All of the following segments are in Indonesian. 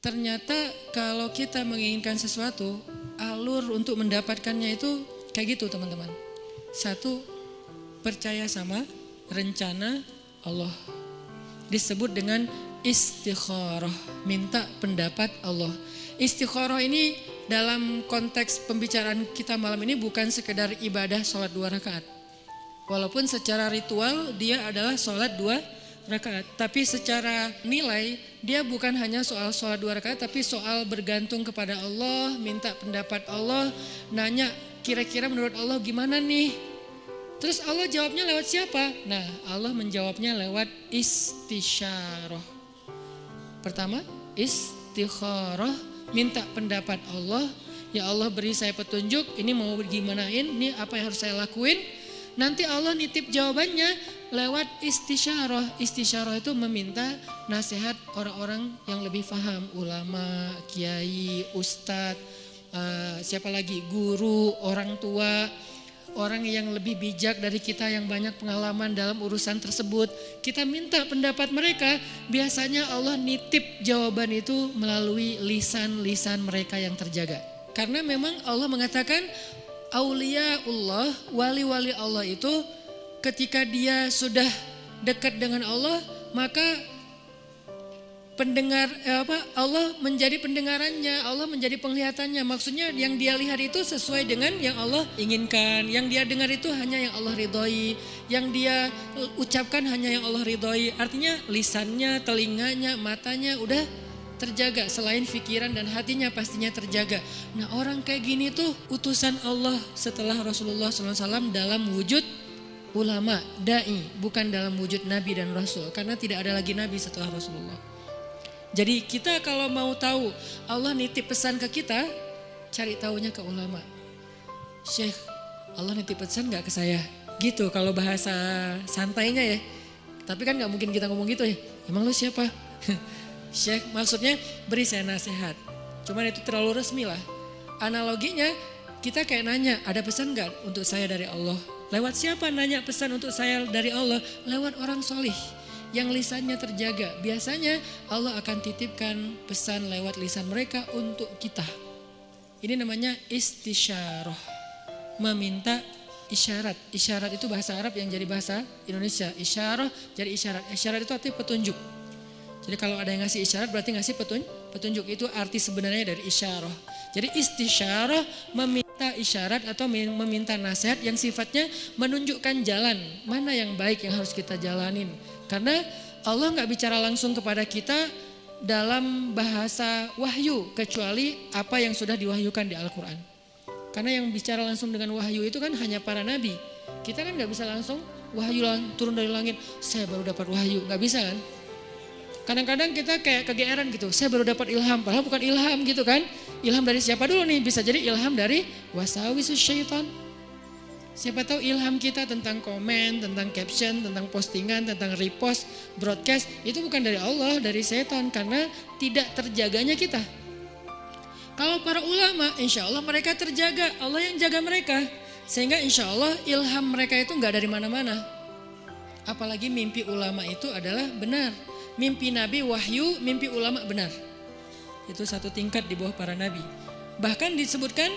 Ternyata kalau kita menginginkan sesuatu, alur untuk mendapatkannya itu kayak gitu teman-teman. Satu, percaya sama rencana Allah. Disebut dengan istikharah, minta pendapat Allah. Istikharah ini dalam konteks pembicaraan kita malam ini bukan sekedar ibadah sholat 2 rakaat. Walaupun secara ritual dia adalah sholat 2 rakaat, tapi secara nilai dia bukan hanya soal sholat 2 rakaat, tapi soal bergantung kepada Allah, minta pendapat Allah, nanya kira-kira menurut Allah gimana nih. Terus Allah jawabnya lewat siapa? Nah, Allah menjawabnya lewat istisyarah. Pertama, istikharah, minta pendapat Allah. Ya Allah, beri saya petunjuk, ini mau gimanain, ini apa yang harus saya lakuin. Nanti Allah nitip jawabannya lewat istisyarah. Istisyarah itu meminta nasihat orang-orang yang lebih paham, ulama, kiai, ustadz, siapa lagi, guru, orang tua, orang yang lebih bijak dari kita yang banyak pengalaman dalam urusan tersebut. Kita minta pendapat mereka, biasanya Allah nitip jawaban itu melalui lisan-lisan mereka yang terjaga. Karena memang Allah mengatakan auliaullah, wali-wali Allah itu ketika dia sudah dekat dengan Allah, maka Allah menjadi pendengarannya, Allah menjadi penglihatannya. Maksudnya yang dia lihat itu sesuai dengan yang Allah inginkan, yang dia dengar itu hanya yang Allah ridhoi, yang dia ucapkan hanya yang Allah ridhoi. Artinya lisannya, telinganya, matanya udah terjaga, selain pikiran dan hatinya pastinya terjaga. Nah, orang kayak gini tuh utusan Allah setelah Rasulullah SAW dalam wujud ulama, da'i, bukan dalam wujud nabi dan rasul, karena tidak ada lagi nabi setelah Rasulullah. Jadi kita kalau mau tahu Allah nitip pesan ke kita, cari tahunya ke ulama. Syekh, Allah nitip pesan gak ke saya? Gitu kalau bahasa santainya ya. Tapi kan gak mungkin kita ngomong gitu ya. Emang lu siapa? Syekh, maksudnya beri saya nasihat. Cuman itu terlalu resmi lah. Analoginya kita kayak nanya, ada pesan gak untuk saya dari Allah? Lewat siapa nanya pesan untuk saya dari Allah? Lewat orang solih yang lisannya terjaga. Biasanya Allah akan titipkan pesan lewat lisan mereka untuk kita. Ini namanya istisyarah, meminta isyarat. Isyarat itu bahasa Arab yang jadi bahasa Indonesia. Isyarah jadi isyarat. Isyarat itu artinya petunjuk. Jadi kalau ada yang ngasih isyarat berarti ngasih petunjuk. Itu arti sebenarnya dari isyarah. Jadi istisyarah meminta isyarat atau meminta nasihat yang sifatnya menunjukkan jalan mana yang baik yang harus kita jalanin. Karena Allah gak bicara langsung kepada kita dalam bahasa wahyu kecuali apa yang sudah diwahyukan di Al-Quran. Karena yang bicara langsung dengan wahyu itu kan hanya para nabi. Kita kan gak bisa langsung wahyu turun dari langit, saya baru dapat wahyu, gak bisa kan. Kadang-kadang kita kayak kegeeran gitu, saya baru dapat ilham, padahal bukan ilham gitu kan. Ilham dari siapa dulu nih? Bisa jadi ilham dari wasawisus syaitan. Siapa tahu ilham kita tentang komen, tentang caption, tentang postingan, tentang repost, broadcast, itu bukan dari Allah, dari setan, karena tidak terjaganya kita. Kalau para ulama, insya Allah mereka terjaga, Allah yang jaga mereka. Sehingga insya Allah ilham mereka itu gak dari mana-mana. Apalagi mimpi ulama itu adalah benar. Mimpi Nabi wahyu, mimpi ulama benar. Itu satu tingkat di bawah para Nabi. Bahkan disebutkan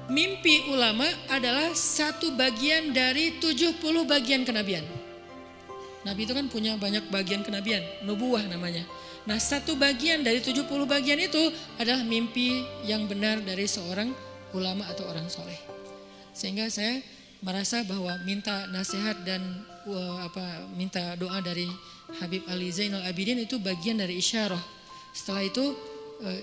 mimpi ulama adalah satu bagian dari 70 bagian kenabian. Nabi itu kan punya banyak bagian kenabian, nubuwah namanya. Nah, satu bagian dari 70 bagian itu adalah mimpi yang benar dari seorang ulama atau orang soleh. Sehingga saya merasa bahwa minta nasihat dan minta doa dari Habib Ali Zainal Abidin itu bagian dari isyarah. Setelah itu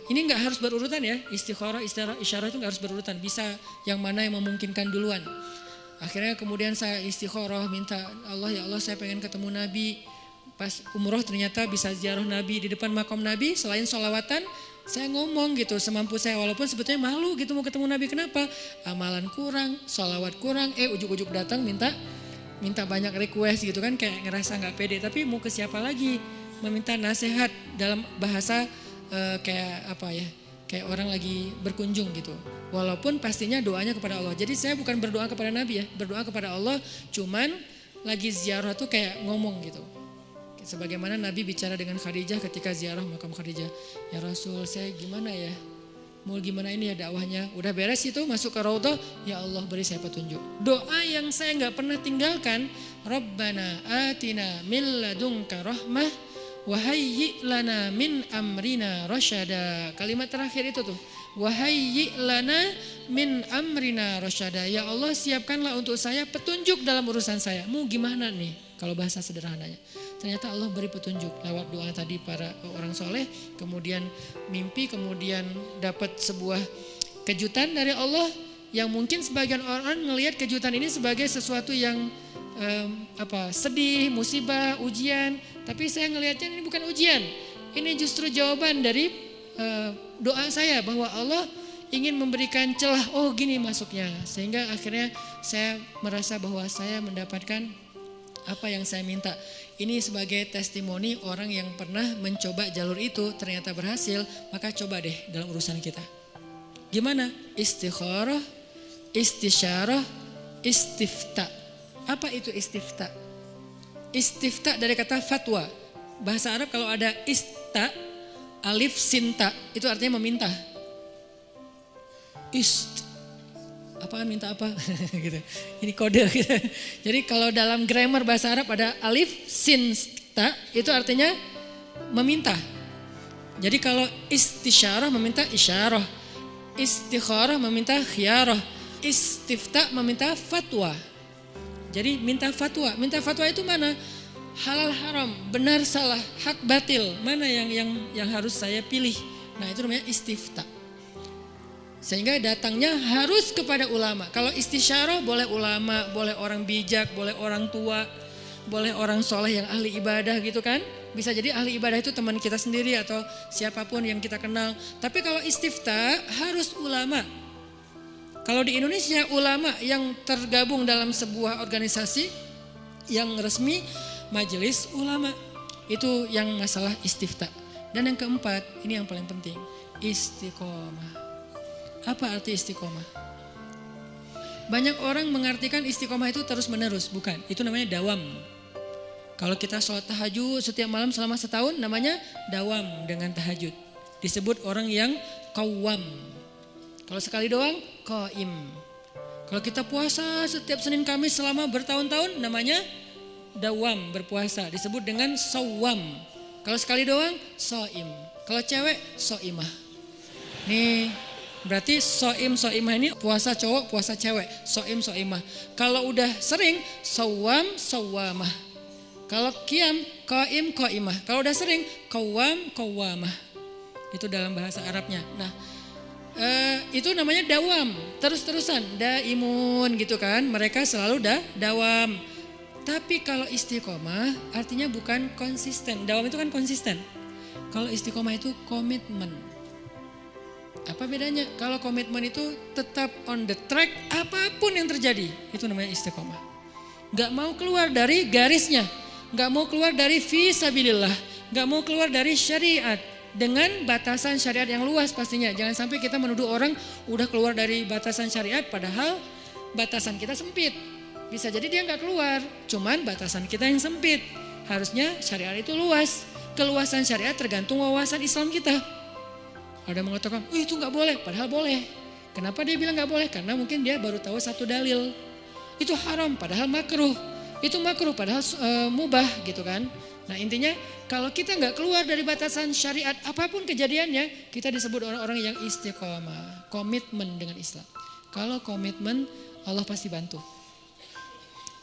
ini nggak harus berurutan ya, istikharah, isyarah itu nggak harus berurutan, bisa yang mana yang memungkinkan duluan. Akhirnya kemudian saya istikharah, minta Allah, ya Allah saya pengen ketemu Nabi. Pas umroh ternyata bisa ziarah Nabi di depan makam Nabi, selain sholawatan saya ngomong gitu semampu saya, walaupun sebetulnya malu gitu mau ketemu Nabi. Kenapa? Amalan kurang, sholawat kurang, ujuk-ujuk datang minta banyak request gitu kan, kayak ngerasa nggak pede. Tapi mau ke siapa lagi? Meminta nasihat dalam bahasa kayak apa ya? Kayak orang lagi berkunjung gitu. Walaupun pastinya doanya kepada Allah. Jadi saya bukan berdoa kepada Nabi ya, berdoa kepada Allah. Cuman lagi ziarah tuh kayak ngomong gitu. Sebagaimana Nabi bicara dengan Khadijah ketika ziarah makam Khadijah. Ya Rasul, saya gimana ya? Mau gimana ini ya dakwahnya? Udah beres itu masuk ke Raudhah, ya Allah beri saya petunjuk. Doa yang saya nggak pernah tinggalkan, Rabbana atina min ladunka rahmah wa hayyi' lana min amrina rasyada. Kalimat terakhir itu tuh. Wa hayyi' lana min amrina rasyada. Ya Allah siapkanlah untuk saya petunjuk dalam urusan saya. Mau gimana nih kalau bahasa sederhananya? Ternyata Allah beri petunjuk lewat doa tadi para orang soleh, kemudian mimpi, kemudian dapat sebuah kejutan dari Allah yang mungkin sebagian orang ngelihat kejutan ini sebagai sesuatu yang sedih, musibah, ujian. Tapi saya ngelihatnya ini bukan ujian, ini justru jawaban dari doa saya bahwa Allah ingin memberikan celah. Oh gini masuknya, sehingga akhirnya saya merasa bahwa saya mendapatkan apa yang saya minta. Ini sebagai testimoni orang yang pernah mencoba jalur itu ternyata berhasil, maka coba deh dalam urusan kita. Gimana? Istikharah, istisyarah, istifta. Apa itu istifta? Istifta dari kata fatwa. Bahasa Arab kalau ada ista, alif sinta, itu artinya meminta. Apaan minta apa gitu. Ini kode gitu. Jadi kalau dalam grammar bahasa Arab ada alif sin ta, itu artinya meminta. Jadi kalau istisyarah meminta isyarah, istikharah meminta khiyarah, istifta meminta fatwa. Jadi minta fatwa. Minta fatwa itu mana? Halal haram, benar salah, hak batil, mana yang harus saya pilih. Nah itu namanya istifta. Sehingga datangnya harus kepada ulama. Kalau istisyarah boleh ulama, boleh orang bijak, boleh orang tua, boleh orang soleh yang ahli ibadah gitu kan. Bisa jadi ahli ibadah itu teman kita sendiri atau siapapun yang kita kenal. Tapi kalau istifta harus ulama. Kalau di Indonesia ulama yang tergabung dalam sebuah organisasi yang resmi, majelis ulama. Itu yang masalah istifta. Dan yang keempat, ini yang paling penting, istiqomah. Apa arti istiqomah? Banyak orang mengartikan istiqomah itu terus menerus, bukan. Itu namanya dawam. Kalau kita sholat tahajud setiap malam selama setahun namanya dawam dengan tahajud. Disebut orang yang qawwam. Kalau sekali doang, qaim. Kalau kita puasa setiap Senin Kamis selama bertahun-tahun namanya dawam, berpuasa. Disebut dengan sawam. Kalau sekali doang, soim. Kalau cewek, soimah. Nih, berarti soimah ini puasa cowok, puasa cewek. Soimah. Kalau udah sering, sawamah. Kalau qiyam, qaimah. Kalau udah sering, qawwamah. Itu dalam bahasa Arabnya. Nah, itu namanya dawam, terus-terusan, daimun gitu kan. Mereka selalu dawam. Tapi kalau istiqomah artinya bukan konsisten. Dawam itu kan konsisten. Kalau istiqomah itu komitmen. Apa bedanya? Kalau komitmen itu tetap on the track apapun yang terjadi. Itu namanya istiqomah. Gak mau keluar dari garisnya. Gak mau keluar dari fisabilillah. Gak mau keluar dari syariat. Dengan batasan syariat yang luas pastinya. Jangan sampai kita menuduh orang udah keluar dari batasan syariat padahal batasan kita sempit. Bisa jadi dia gak keluar. Cuman batasan kita yang sempit. Harusnya syariat itu luas. Keluasan syariat tergantung wawasan Islam kita. Ada yang mengatakan, itu gak boleh, padahal boleh. Kenapa dia bilang gak boleh? Karena mungkin dia baru tahu satu dalil. Itu haram, padahal makruh. Itu makruh, padahal mubah gitu kan. Nah intinya kalau kita gak keluar dari batasan syariat apapun kejadiannya, kita disebut orang-orang yang istiqomah. Komitmen dengan Islam. Kalau komitmen, Allah pasti bantu.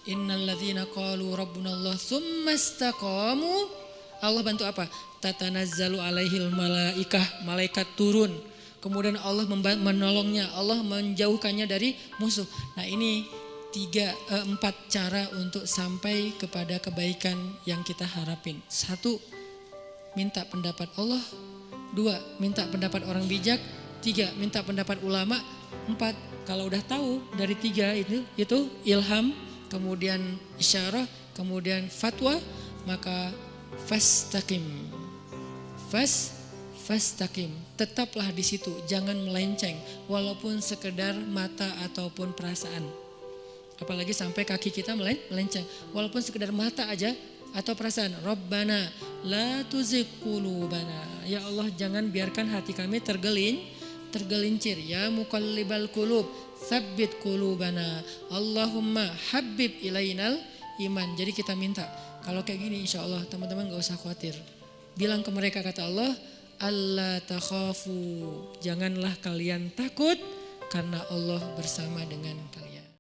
Innalladzina qalu rabbunallah tsumma istaqamu. Allah bantu apa? Tatanazzalu alaihil malaikah, malaikat turun. Kemudian Allah menolongnya, Allah menjauhkannya dari musuh. Nah ini 4 cara untuk sampai kepada kebaikan yang kita harapin. 1, minta pendapat Allah. 2, minta pendapat orang bijak. 3, minta pendapat ulama. 4, kalau udah tahu dari 3 itu ilham, kemudian isyarah, kemudian fatwa, maka fastaqim. Fastaqim. Tetaplah di situ, jangan melenceng walaupun sekedar mata ataupun perasaan. Apalagi sampai kaki kita melenceng. Walaupun sekedar mata aja Atau perasaan Rabbana la tuzigh qulubana. Ya Allah, jangan biarkan hati kami tergelincir. Ya muqallibal qulub tsabbit qulubana. Allahumma habbib ilainal iman. Jadi kita minta kalau kayak gini, insya Allah teman-teman gak usah khawatir. Bilang ke mereka, kata Allah, Allah takhafu, janganlah kalian takut karena Allah bersama dengan kalian.